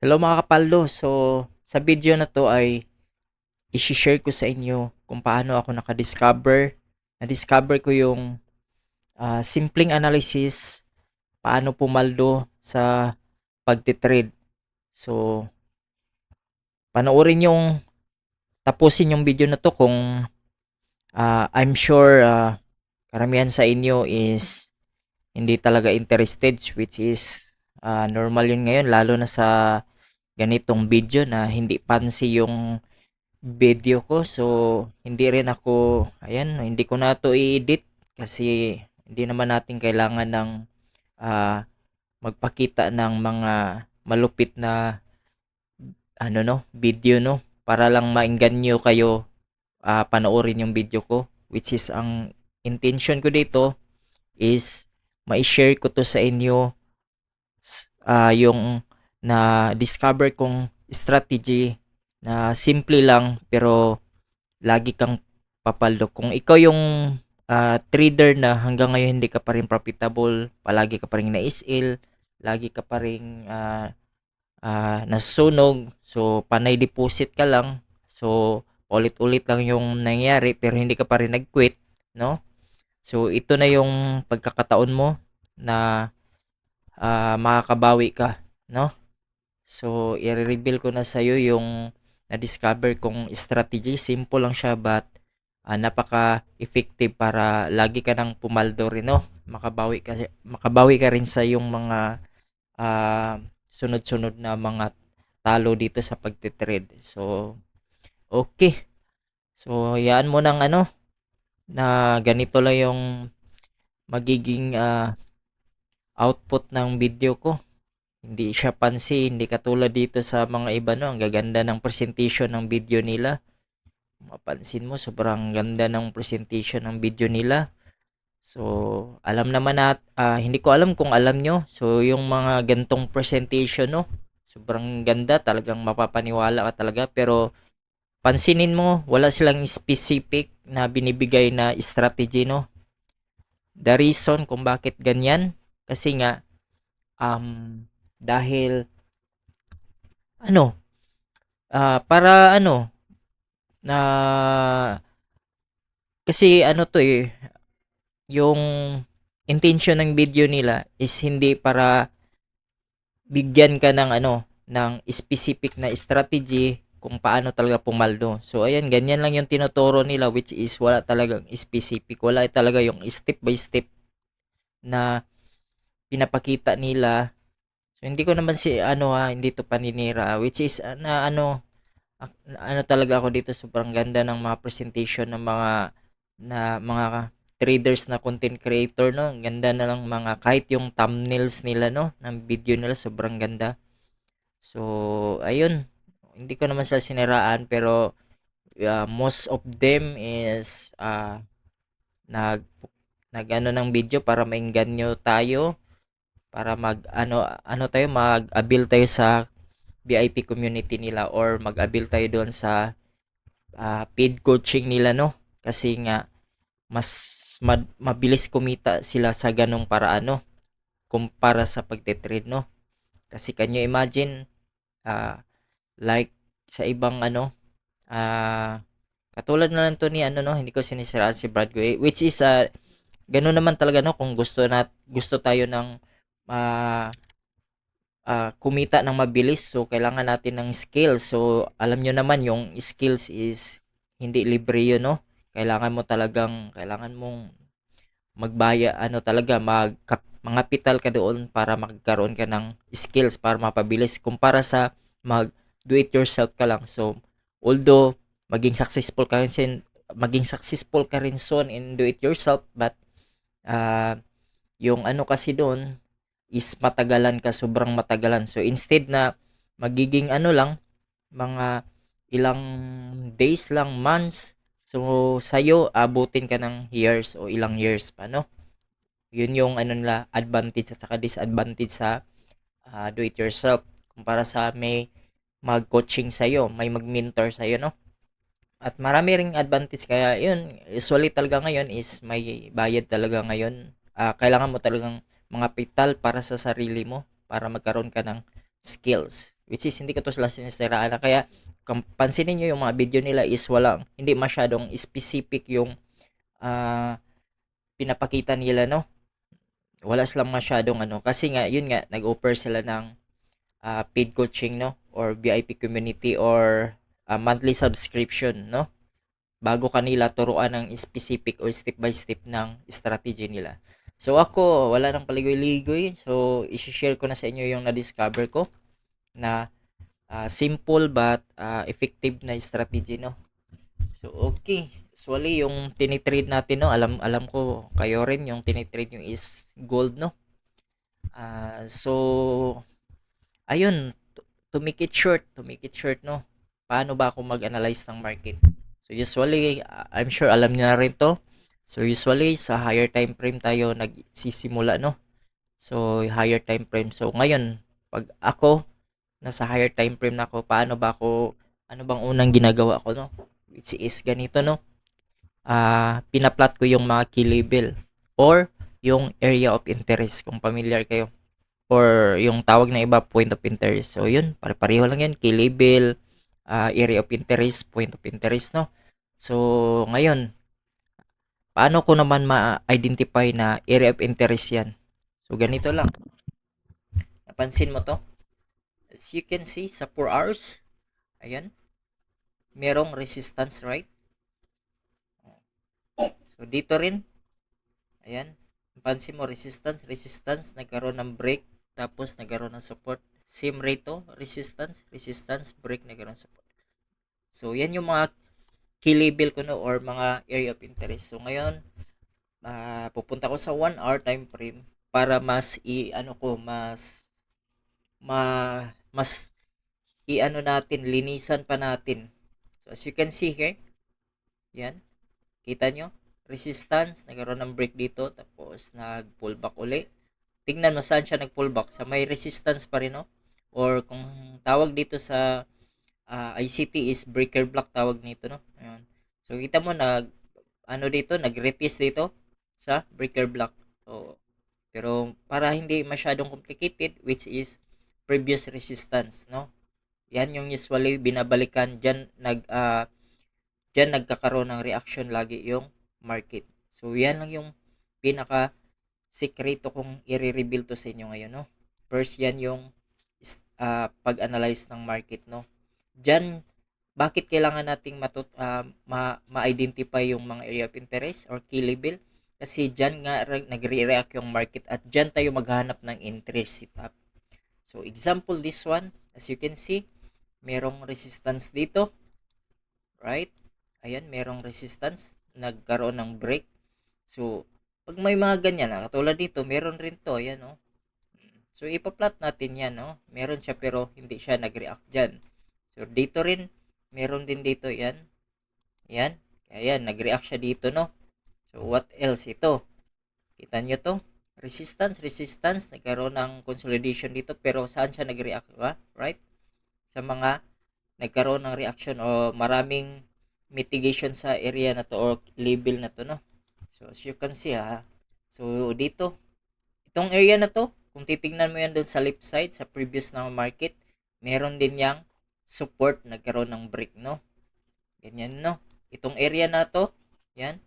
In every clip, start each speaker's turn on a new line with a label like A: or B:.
A: Hello mga kapaldo. So, sa video na to ay i-share ko sa inyo kung paano ako naka-discover. Na-discover ko yung simpleng analysis, paano pumaldo sa pagtitrade. So, panoorin yung tapusin yung video na to kung I'm sure karamihan sa inyo is hindi talaga interested, which is normal yun ngayon lalo na sa ganitong video na hindi fancy yung video ko. So, hindi rin ako, ayan, hindi ko na to i-edit kasi hindi naman natin kailangan ng magpakita ng mga malupit na video para lang maengganyo kayo panoorin yung video ko, which is ang intention ko dito is ma-share ko to sa inyo yung na discover kong strategy na simple lang pero lagi kang papaldo. Kung ikaw yung trader na hanggang ngayon hindi ka pa rin profitable, palagi ka pa rin naisil, lagi ka pa rin nasusunog, so panay deposit ka lang, so ulit-ulit lang yung nangyayari pero hindi ka pa rin nag-quit, no? So ito na yung pagkakataon mo na makakabawi ka, no? So i-reveal ko na sa iyo yung na-discover kong strategy. Simple lang siya but napaka-effective para lagi ka nang pumaldo rin, no? Makabawi ka rin sa yung mga sunod-sunod na mga talo dito sa pagte-trade. So, okay. So, yaan mo ng na ganito lang yung magiging output ng video ko. Hindi siya pansin, hindi katulad dito sa mga iba, no? Ang gaganda ng presentation ng video nila. Mapansin mo, sobrang ganda ng presentation ng video nila. So, alam naman hindi ko alam kung alam nyo. So, yung mga gantong presentation, no? Sobrang ganda, talagang mapapaniwala ka talaga. Pero, pansinin mo, wala silang specific na binibigay na strategy, no? The reason kung bakit ganyan, kasi nga, dahil, para na, kasi yung intention ng video nila is hindi para bigyan ka ng ng specific na strategy kung paano talaga pumaldo. So ayan, ganyan lang yung tinuturo nila, which is wala talagang specific, wala talaga yung step by step na pinapakita nila. So hindi ko naman hindi to paninira, which is talaga ako dito, sobrang ganda ng mga presentation ng mga traders na content creator, no? Ang ganda na lang mga kahit yung thumbnails nila, no, ng video nila sobrang ganda. So ayun, hindi ko naman sa siniraan pero most of them is nag ng video para maengganyo tayo, para mag-avail tayo sa VIP community nila or mag-avail tayo doon sa paid coaching nila, no? Kasi nga mas mabilis kumita sila sa ganong paraan, no? Kumpara sa pagte-trade, no? Kasi can you imagine like sa ibang katulad na lang to ni no, hindi ko sinisiraan si Brad Gray, which is ganoon naman talaga, no, kung gusto tayo ng kumita ng mabilis, so kailangan natin ng skills. So alam nyo naman yung skills is hindi libre yun, no? Kailangan mong magbaya talaga mangapital ka doon para magkaroon ka ng skills para mapabilis kumpara sa mag do it yourself ka lang. So although maging successful ka rin soon in do it yourself, but yung kasi doon is matagalan ka, sobrang matagalan. So instead na magiging lang, mga ilang days lang, months, so sa'yo abutin ka ng years o ilang years pa, no? Yun yung nila, advantage at saka disadvantage sa do it yourself kumpara sa may mag-coaching sa'yo, may mag-mentor sa'yo, no? At marami ring advantage, kaya yun, usually talaga ngayon is may bayad talaga ngayon. Kailangan mo talagang mga kapital para sa sarili mo para magkaroon ka ng skills, which is hindi ko to sila sinisiraan. Kaya kung pansinin niyo yung mga video nila is hindi masyadong specific yung ah, pinapakita nila, no? Wala silang masyadong ano, kasi nga yun nga nag-offer sila ng paid coaching, no, or VIP community, or monthly subscription, no, bago kanila turuan ng specific or step by step ng strategy nila. So ako, wala nang paligoy-ligoy, so i-share ko na sa inyo yung na-discover ko na simple but effective na strategy, no. So okay, usually yung tinitrade natin, no, alam alam ko kayo rin yung tinitrade nyo is gold, no. So ayun, to make it short, no, paano ba ako mag-analyze ng market? So usually, I'm sure alam niyo na rin to. So usually sa higher time frame tayo nagsisimula, no. So higher time frame. So ngayon, pag ako nasa higher time frame na ako, ano bang unang ginagawa ko, no? Which is ganito, no. Pinaplot ko yung mga key level or yung area of interest, kung familiar kayo, or yung tawag na iba, point of interest. So yun, pare-pareho lang yan, key level, area of interest, point of interest, no. So ngayon, paano ko naman ma-identify na area of interest yan? So ganito lang, napansin mo to, as you can see sa 4 hours, ayan, merong resistance, right? So dito rin, ayan, napansin mo, resistance, nagkaroon ng break, tapos nagkaroon ng support. Same rate to, resistance, break, nagkaroon ng support. So yan yung mga key level ko, no, or mga area of interest. So ngayon, pupunta ko sa 1 hour time frame para mas natin, linisan pa natin. So as you can see here, yan, kita nyo, resistance, nagkaroon ng break dito, tapos nag-pull back uli. Tingnan mo saan siya nag-pull back, sa may resistance pa rin, no? Or kung tawag dito sa ICT is breaker block, tawag nito, no? Ayan. So kita mo nag-retest dito sa breaker block. So, pero para hindi masyadong complicated, which is previous resistance, no? Yan yung usually binabalikan diyan nagkakaroon ng reaction lagi yung market. So yan lang yung pinaka sekreto kong i-reveal to sa inyo ngayon, no. First, yan yung pag-analyze ng market, no. Diyan, bakit kailangan nating ma-identify yung mga area of interest or key level? Kasi dyan nga nagre-react yung market at dyan tayo maghanap ng interest setup. So example, this one, as you can see, merong resistance dito, right? Ayan, merong resistance, nagkaroon ng break. So pag may mga ganyan, katulad dito, meron rin to, ayan, no. So ipa-plot natin yan, no. Meron siya pero hindi siya nag-react dyan. So dito rin, meron din dito, yan. Yan, kaya yan, nag-react siya dito, no. So what else ito? Kita nyo to? Resistance, nagkaroon ng consolidation dito, pero saan siya nag-react, ba? Right? Sa mga nagkaroon ng reaction o maraming mitigation sa area na to or level na to, no. So as you can see, so dito, itong area na to, kung titingnan mo yan doon sa left side, sa previous na market, meron din yang support, nagkaroon ng break, no. Ganyan, no. Itong area na to, yan,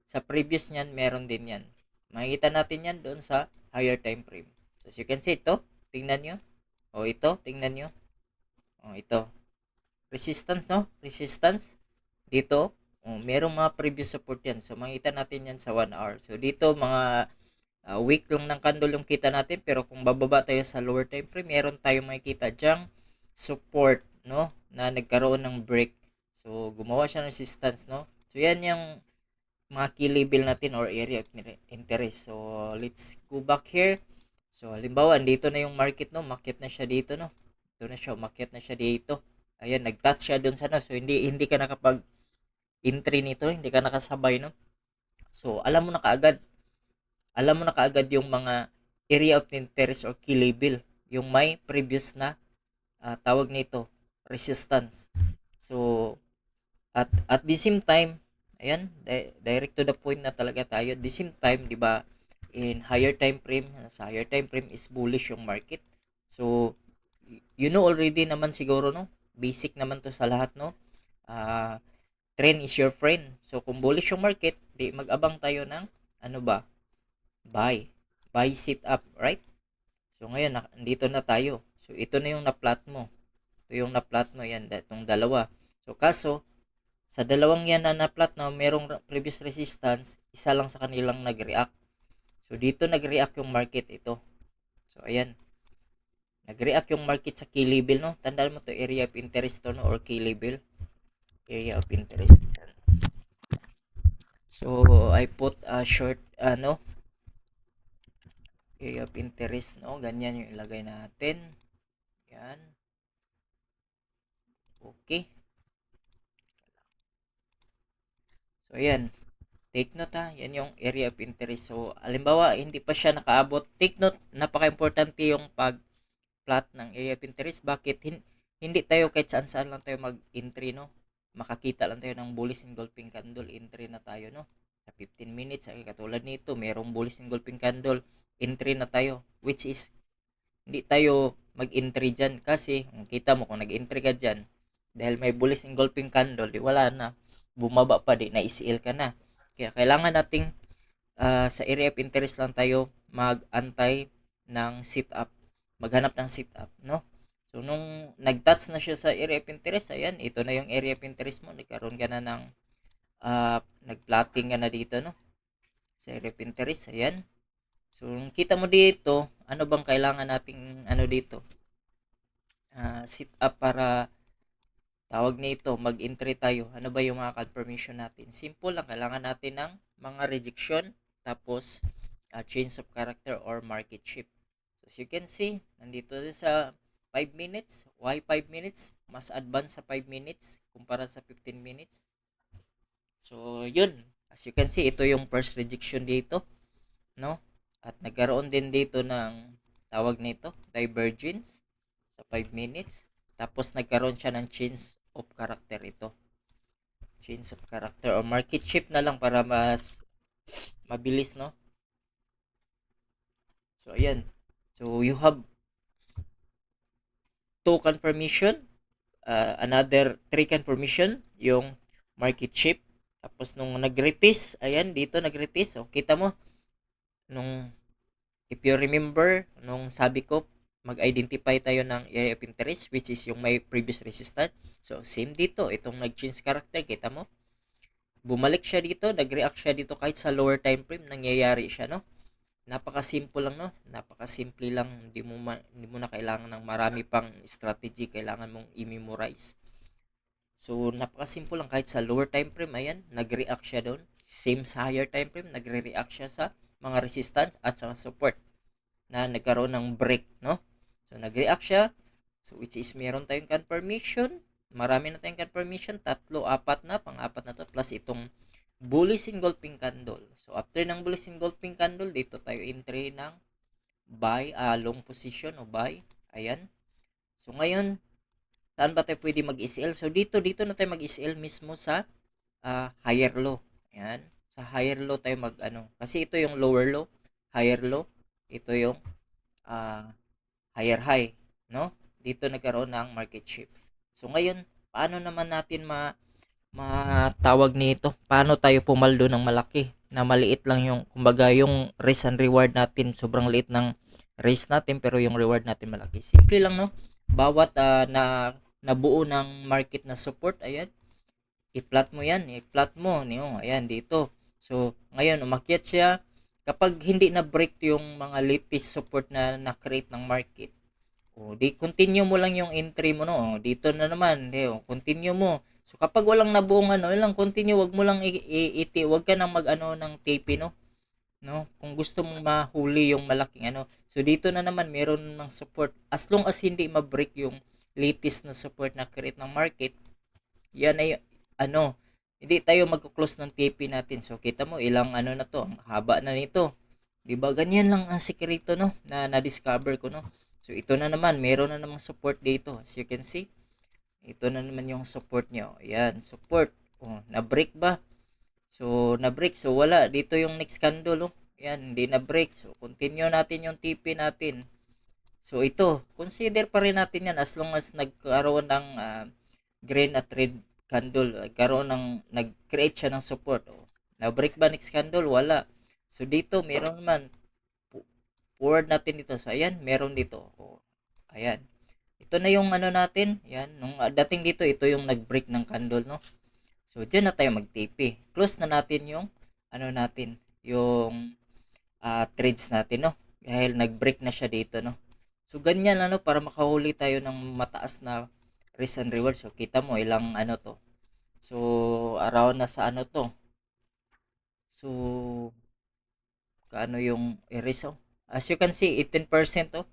A: sa previous niyan, meron din yan. Makikita natin yan doon sa higher time frame. So as you can see, ito, tingnan nyo. O ito, tingnan nyo. O ito, resistance, no. Resistance, dito, merong mga previous support yan. So makita natin yan sa 1 hour. So dito, mga weak lang ng candle yung kita natin, pero kung bababa tayo sa lower time frame, meron tayong makikita dyang support, no, na nagkaroon ng break. So gumawa siya ng resistance, no. So yan yung mga key level natin or area of interest. So let's go back here. So halimbawa, dito na yung market, no, umakyat na siya dito, no. Ito na siya, umakyat na siya dito. Ayan, nag-touch siya doon sa, no. So hindi ka nakapag entry nito, hindi ka nakasabay, no. So alam mo na kaagad yung mga area of interest or key level, yung may previous na tawag nito resistance. So at the same time, ayan, direct to the point na talaga tayo. At the same time, di ba, sa higher time frame is bullish yung market. So you know already naman siguro, no? Basic naman to sa lahat, no? Ah, trend is your friend. So, kung bullish yung market, di mag-abang tayo ng, ano ba? Buy. Buy sit up, right? So, ngayon, nandito na tayo. So, ito na yung na-plot mo. Ito yung na-plot mo, yan, itong dalawa. So, kaso, sa dalawang yan na na-plot na merong previous resistance, isa lang sa kanilang nag-react. So, dito nag-react yung market ito. So, ayan. Nag-react yung market sa key level, no? Tandaan mo to, area of interest to, no? Or key level. Area of interest. So, I put a short, area of interest, no? Ganyan yung ilagay natin. Yan. Okay. So, ayan. Take note ha. Yan yung area of interest. So, alimbawa, hindi pa siya nakaabot. Take note, napaka-importante yung pag-plot ng area of interest. Bakit? Hindi tayo kahit saan-saan lang tayo mag-entry, no? Makakita lang tayo ng bullish engulfing candle. Entry na tayo, no? Sa 15 minutes, ay katulad nito, merong bullish engulfing candle. Entry na tayo. Which is, hindi tayo mag-entry dyan. Kasi, kita mo kung nag-entry ka dyan, dahil may bullish engulfing candle, di wala na. Bumaba pa, di na-ICL ka na. Kaya kailangan nating sa area of interest lang tayo mag-antay ng sit-up. Maghanap ng sit-up, no? So, nung nag-touch na siya sa area of interest, ayan, ito na yung area of interest mo. Nagkaroon ka na ng nag-plotting ka na dito, no? Sa area of interest, ayan. So, kita mo dito, ano bang kailangan nating ano dito? Sit-up para tawag nito, mag-entry tayo. Ano ba yung mga confirmation natin? Simple lang, kailangan natin ng mga rejection, tapos change of character or market shift. So, as you can see, nandito sa 5 minutes. Why 5 minutes? Mas advanced sa 5 minutes kumpara sa 15 minutes. So, yun. As you can see, ito yung first rejection dito, no? At nagkaroon din dito ng tawag nito, divergence sa 5 minutes. Tapos nagkaroon siya ng change of character ito. Change of character or market shift na lang para mas mabilis, no? So, ayan. So, you have two confirmation, another three confirmation, yung market shift. Tapos, nung nag-retest, ayan, dito nag-retest. So, kita mo, nung, if you remember, nung sabi ko, mag-identify tayo ng area of interest, which is yung may previous resistance. So, same dito. Itong nag-change character, kita mo, bumalik siya dito, nag-react siya dito kahit sa lower time frame, nangyayari siya, no? Napaka-simple lang, no? Napaka-simple lang, hindi mo na kailangan ng marami pang strategy, kailangan mong i-memorize. So, napaka-simple lang kahit sa lower time frame, ayan, nag-react siya doon. Same sa higher time frame, nagre-react siya sa mga resistance at sa support na nagkaroon ng break, no? So, nag-react siya. So, which is meron tayong confirmation. Marami na tayong confirmation. 3, 4 na. Pang-4 na to. Plus itong bullish engulfing candle. So, after ng bullish engulfing candle, dito tayo entry ng buy, long position o buy. Ayan. So, ngayon, saan ba tayo pwede mag-SL? So, dito na tayo mag-SL mismo sa higher low. Ayan. Sa higher low tayo kasi ito yung lower low, higher low. Ito yung higher high, no? Dito nagkaroon ng market shift. So ngayon, paano naman natin matawag nito? Paano tayo pumaldo ng malaki? Na maliit lang yung, kumbaga yung risk and reward natin, sobrang liit ng risk natin pero yung reward natin malaki. Simple lang, no? Bawat nabuo ng market na support, ayan, i-plot mo yan, i-plot mo, niyo, ayan, dito. So, ngayon, umakyat siya. Kapag hindi na break yung mga latest support na na-create ng market, di continue mo lang yung entry mo, no? Dito na naman, continue mo. So, kapag walang nabuong lang continue, wag mo lang wag ka nang mag ng TP, no? No? Kung gusto mong mahuli yung malaking So, dito na naman, meron ng support. As long as hindi ma-break yung latest na support na create ng market, yan ay hindi tayo magko-close ng TP natin. So kita mo ilang na to, ang haba na nito. 'Di ba? Ganyan lang ang sekreto, no, na na-discover ko, no. So ito na naman, meron na namang support dito. As you can see, ito na naman yung support niya. Ayan, support. Na-break ba? So na-break. So wala dito yung next candle, oh. Ayan, hindi na-break. So continue natin yung TP natin. So ito, consider pa rin natin yan as long as nagkaroon ng green at red candle, nagkaroon ng nag-create siya ng support. Oh. Na-break ba next candle? Wala. So dito, meron naman forward natin dito. So ayan, meron dito. Oh, ayan. Ito na yung ano natin. Yan, nung dating dito, ito yung nag-break ng candle, no? So diyan na tayo mag-TP. Close na natin yung ano natin, yung trades natin, no? Dahil nag-break na siya dito, no? So ganyan ano para makahuli tayo ng mataas na risk and reward. So kita mo ilang ano to. So around na sa ano to. So kaano yung risk oh. As you can see 18% oh.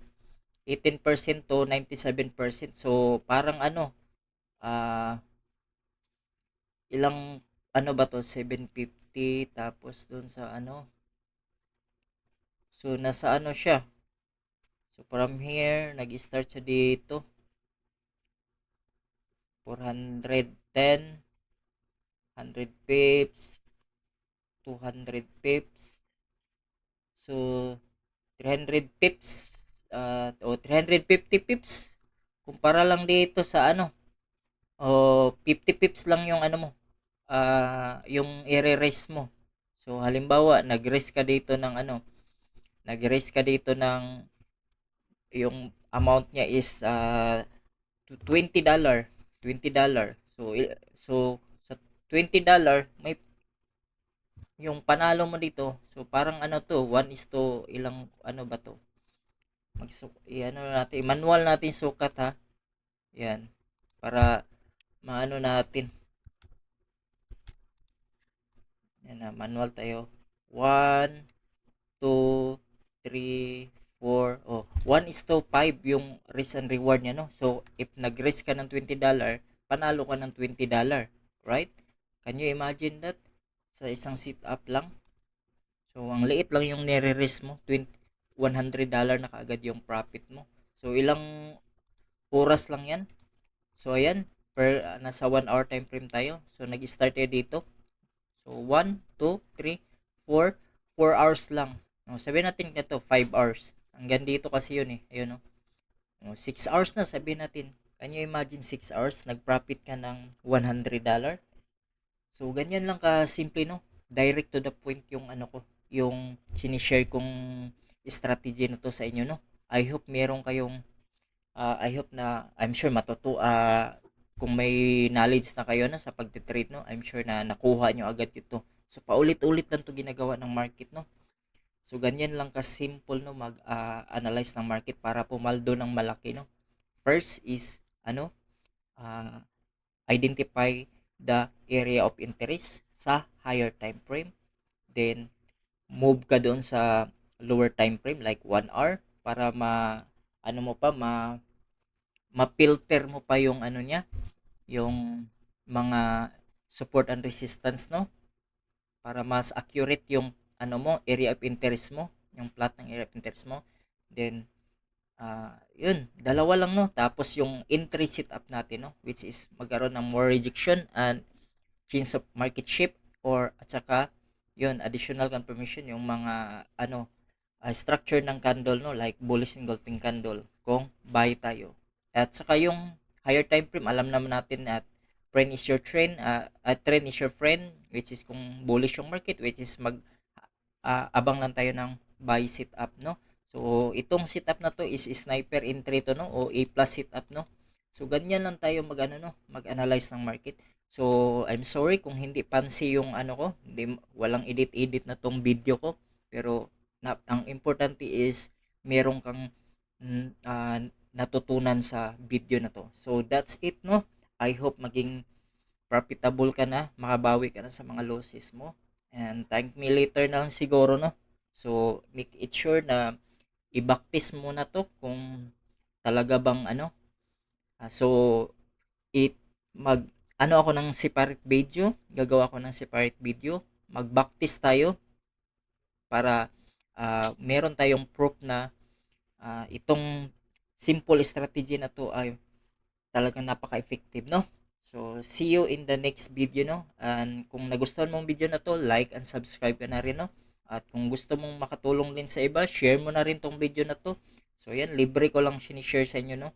A: 18% to 97%. So parang ano ilang ano ba to 750 tapos dun sa ano. So nasa ano siya. So from here nag-start siya dito 410 100 pips 200 pips. So, 300 pips o 350 pips. Kumpara lang dito sa ano, o 50 pips lang yung ano mo, yung i-raise mo. So, halimbawa, nag-raise ka dito ng ano, nag-raise ka dito ng yung amount niya is $20. $20. So sa $20 may yung panalo mo dito. So parang ano to, 1 is to ilang ano ba to? Ano natin, manual natin sukat ha. Yan. Para maano natin. Yan na, manual tayo. 1, 2, 3, 4. Oh, 1 is to 5 yung risk and reward niya, no? So, if nag-risk ka ng $20, panalo ka ng $20. Right? Can you imagine that? Sa isang sit-up lang. So, ang liit lang yung nire-risk mo. $100 na kaagad yung profit mo. So, ilang oras lang yan. So, ayan. Nasa 1 hour time frame tayo. So, nag-start tayo dito. So, 1, 2, 3, 4. 4 hours lang. No, sabihin natin ito, 5 hours. Hanggang dito kasi yun eh. Ayun no. 6 hours na sabihin natin. Can you imagine 6 hours? Nag-profit ka ng $100? So, ganyan lang ka simple no. Direct to the point yung ano ko. Yung sinishare kong strategy na to sa inyo no. I hope meron kayong I hope na I'm sure kung may knowledge na kayo na sa pagte-trade no, I'm sure na nakuha nyo agad ito. So paulit-ulit lang 'to ginagawa ng market no. So ganyan lang ka simple no mag-analyze ng market para pumaldo ng malaki no. First is ano uh, identify the area of interest sa higher time frame. Then move ka doon sa lower time frame like 1 hour para ano mo pa ma-filter mo pa yung ano niya, yung mga support and resistance no para mas accurate yung ano mo, area of interest mo, yung plot ng area of interest mo. Then yun, dalawa lang no. Tapos yung entry setup natin no, which is magkaroon ng more rejection and change of market shape or at saka yun, additional confirmation yung mga ano structure ng candle no like bullish engulfing candle kung buy tayo. At saka yung higher time frame alam naman natin at trend is your trend trend is your friend which is kung bullish yung market which is abang lang tayo ng buy sit up no. So itong sit up na to is sniper entry to no o A plus sit up no. So ganyan lang tayo mag ano no, mag-analyze ng market. So I'm sorry kung hindi fancy yung ano ko, hindi walang edit na tong video ko pero ang importante is meron kang natutunan sa video na to. So that's it no. I hope maging profitable ka na, makabawi ka na sa mga losses mo. And thank me later na lang siguro no. So make it sure na i-backtest muna to kung talaga bang ano. So it mag ano ako ng separate video, gagawa ako ng separate video, mag-backtest tayo para meron tayong proof na itong simple strategy na to ay talagang napaka-effective, no? So, see you in the next video, no? And kung nagustuhan mo ang video na to, like and subscribe ka na rin, no? At kung gusto mong makatulong din sa iba, share mo na rin tong video na to. So yan, libre ko lang sinishare sa inyo, no?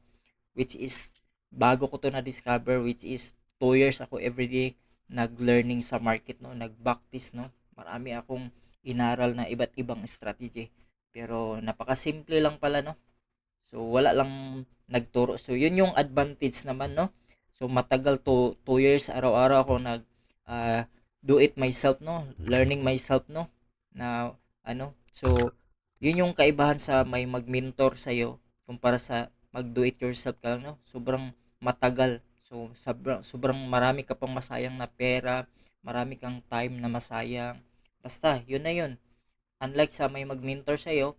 A: Which is, bago ko to na-discover, which is 2 years ako everyday nag-learning sa market, no? Nag-practice, no? Marami akong inaral na iba't ibang strategy. Pero napakasimple lang pala, no? So wala lang nagturo. So yun yung advantage naman, no? So matagal to 2 years araw-araw ako ah, do it myself, no? Learning myself, no? Na ano. So yun yung kaibahan sa may mag-mentor sa iyo kumpara sa mag-do it yourself ka lang, no? Sobrang matagal. So sobrang marami ka pang masayang na pera, marami kang time na masayang. Basta, yun na yun. Unlike sa may mag-mentor sa iyo,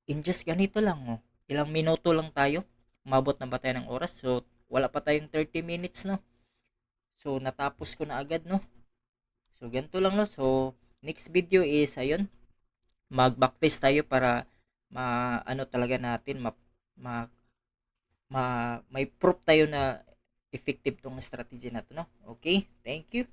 A: in just ganito lang, oh. Ilang minuto lang tayo. Umabot na ba tayo ng oras? So, wala pa tayong 30 minutes, no? So, natapos ko na agad, no? So, ganito lang, no? So, next video is, ayun, mag-backtest tayo para ano talaga natin, ma, may proof tayo na effective tong strategy na to, no? Okay? Thank you.